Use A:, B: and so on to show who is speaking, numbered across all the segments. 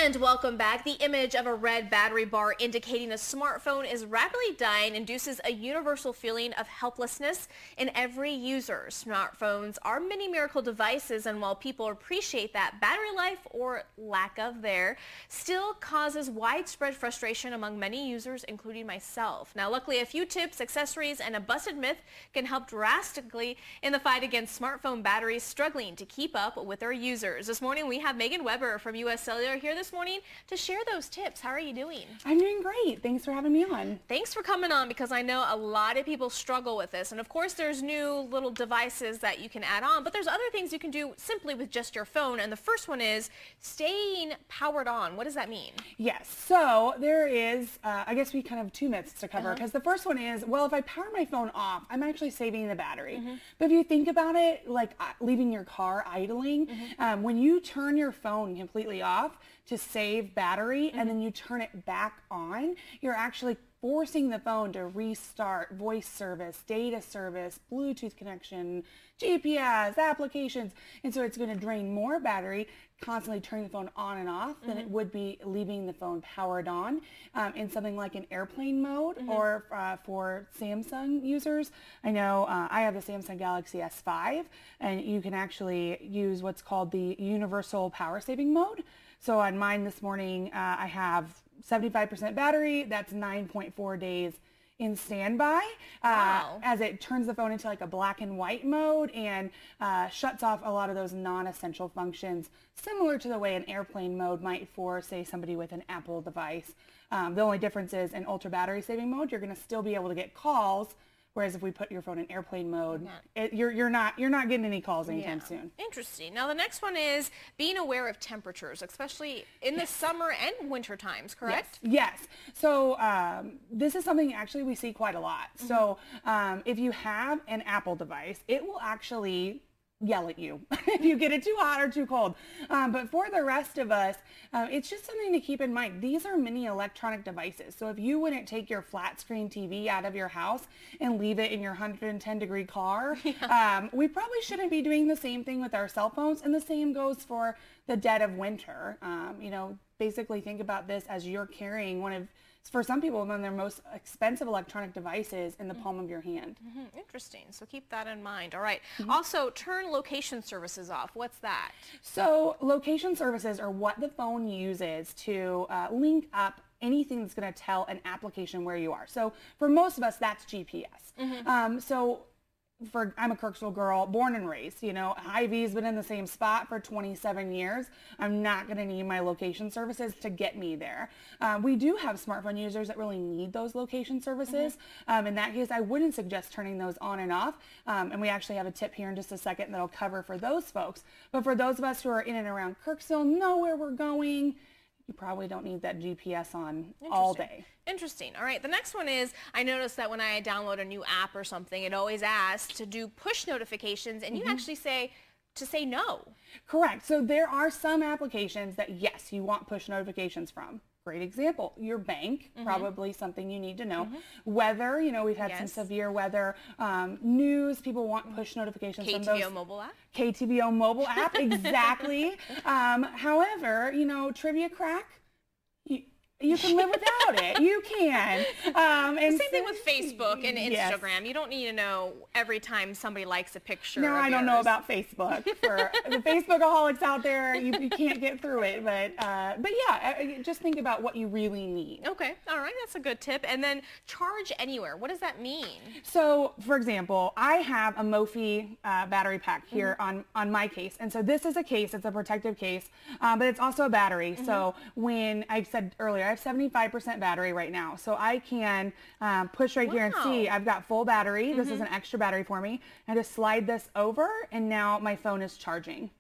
A: And welcome back. The image of a red battery bar indicating a smartphone is rapidly dying induces a universal feeling of helplessness in every user. Smartphones are mini miracle devices, and while people appreciate that battery life or lack of there, still causes widespread frustration among many users, including myself. Now, luckily, a few tips, accessories, and a busted myth can help drastically in the fight against smartphone batteries struggling to keep up with their users. This morning, we have Megan Weber from US Cellular here this morning to share those tips. How are you doing?
B: I'm doing great. Thanks for having me on.
A: Thanks for coming on, because I know a lot of people struggle with this. And of course, there's new little devices that you can add on, but there's other things you can do simply with just your phone. And the first one is staying powered on. What does that mean?
B: Yes. So there is, I guess we kind of have two myths to cover, because the first one is, well, if I power my phone off, I'm actually saving the battery. But if you think about it, like leaving your car idling, when you turn your phone completely off to save battery and then you turn it back on, you're actually forcing the phone to restart voice service, data service, Bluetooth connection, GPS, applications. And so it's going to drain more battery constantly turning the phone on and off than it would be leaving the phone powered on in something like an airplane mode or for Samsung users. I know I have the Samsung Galaxy S5, and you can actually use what's called the universal power saving mode. So on mine this morning, I have 75% battery. That's 9.4 days in standby as it turns the phone into like a black and white mode and shuts off a lot of those non-essential functions, similar to the way an airplane mode might for, say, somebody with an Apple device. The only difference is in ultra battery saving mode, you're going to still be able to get calls. Whereas if we put your phone in airplane mode, you're not getting any calls anytime soon.
A: Interesting. Now the next one is being aware of temperatures, especially in the summer and winter times, correct?
B: Yes. So this is something actually we see quite a lot. So if you have an Apple device, it will actually yell at you if you get it too hot or too cold. But for the rest of us, it's just something to keep in mind. These are mini electronic devices. So if you wouldn't take your flat screen TV out of your house and leave it in your 110-degree car, we probably shouldn't be doing the same thing with our cell phones. And the same goes for the dead of winter. You know, basically think about this as you're carrying one of, for some people, one of their most expensive electronic devices in the palm of your hand.
A: Interesting. So keep that in mind. All right. Also, turn location services off. What's that?
B: So location services are what the phone uses to link up anything that's going to tell an application where you are. So for most of us, that's GPS. I'm a Kirksville girl, born and raised. You know, Ivy's been in the same spot for 27 years. I'm not going to need my location services to get me there. We do have smartphone users that really need those location services. In that case, I wouldn't suggest turning those on and off. And we actually have a tip here in just a second that'll cover for those folks. But for those of us who are in and around Kirksville, know where we're going, you probably don't need that GPS on all day.
A: Interesting. All right. The next one is, I noticed that when I download a new app or something, it always asks to do push notifications, and you actually say to say no.
B: Correct. So there are some applications that, yes, you want push notifications from. Great example, your bank, probably something you need to know. Weather, you know, we've had some severe weather. News, people want push notifications from those.
A: KTVO mobile app?
B: KTVO mobile app, exactly. However, you know, Trivia Crack, you can live without it. You can.
A: And same thing with Facebook and Instagram. You don't need to know every time somebody likes a picture.
B: No, I don't know about Facebook. For the Facebookaholics out there, you can't get through it. But yeah, just think about what you really need.
A: Okay. All right. That's a good tip. And then charge anywhere. What does that mean?
B: So, for example, I have a Mophie battery pack here on my case. And so this is a case. It's a protective case, but it's also a battery. So when I said earlier, I have 75% battery right now. So I can push right here and see I've got full battery. This is an extra battery for me. I just slide this over and now my phone is charging.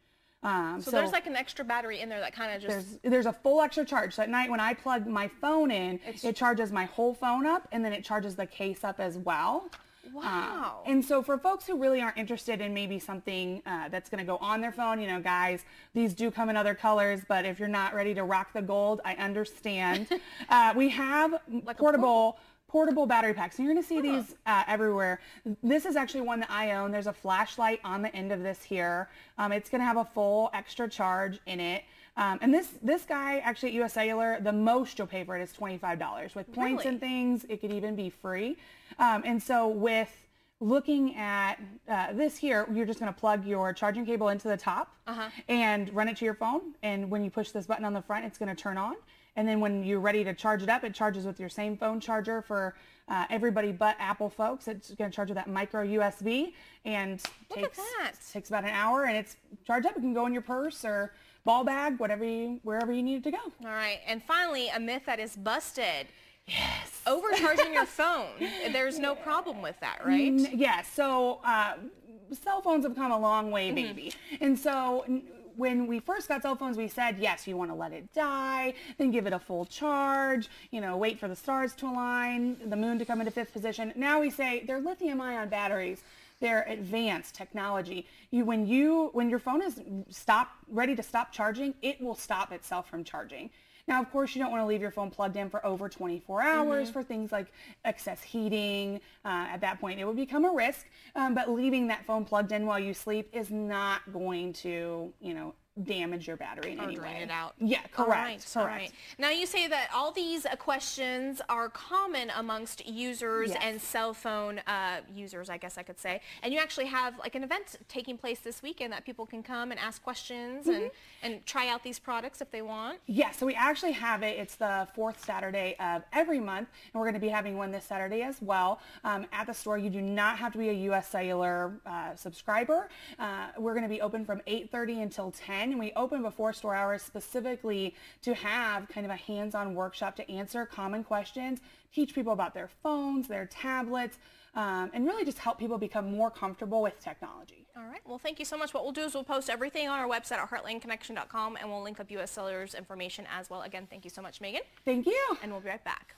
A: So there's like an extra battery in there that kind of just...
B: There's a full extra charge. So at night when I plug my phone in, it charges my whole phone up and then it charges the case up as well.
A: Wow.
B: And so for folks who really aren't interested in maybe something that's going to go on their phone, you know, guys, these do come in other colors, but if you're not ready to rock the gold, I understand. We have like portable battery packs. And you're going to see these everywhere. This is actually one that I own. There's a flashlight on the end of this here. It's going to have a full extra charge in it. And this guy, actually at US Cellular, the most you'll pay for it is $25. With points and things, it could even be free. And so with looking at this here, you're just going to plug your charging cable into the top and run it to your phone. And when you push this button on the front, it's going to turn on. And then when you're ready to charge it up, it charges with your same phone charger for everybody but Apple folks. It's going to charge with that micro USB and takes about an hour, and it's charged up. It can go in your purse or ball bag, wherever you need it to go.
A: All right. And finally, a myth that is busted.
B: Yes.
A: Overcharging your phone. There's no problem with that, right?
B: Yes. So cell phones have come a long way, baby. And so when we first got cell phones, we said, yes, you want to let it die, then give it a full charge, wait for the stars to align, the moon to come into 5th position. Now we say they're lithium-ion batteries. They're advanced technology. When your phone is ready to stop charging, it will stop itself from charging. Now, of course, you don't want to leave your phone plugged in for over 24 hours for things like excess heating. At that point, it would become a risk. But leaving that phone plugged in while you sleep is not going to, damage your battery in any way.
A: Drain it out.
B: Yeah, correct.
A: All right. Now, you say that all these questions are common amongst users and cell phone users, I guess I could say. And you actually have like an event taking place this weekend that people can come and ask questions and try out these products if they want.
B: Yeah, so we actually have it. It's the 4th Saturday of every month, and we're going to be having one this Saturday as well. At the store, you do not have to be a US Cellular subscriber. We're going to be open from 8:30 until 10. And we open before store hours specifically to have kind of a hands-on workshop to answer common questions, teach people about their phones, their tablets, and really just help people become more comfortable with technology.
A: All right. Well, thank you so much. What we'll do is we'll post everything on our website at heartlandconnection.com, and we'll link up US Cellular's information as well. Again, thank you so much, Megan.
B: Thank you.
A: And we'll be right back.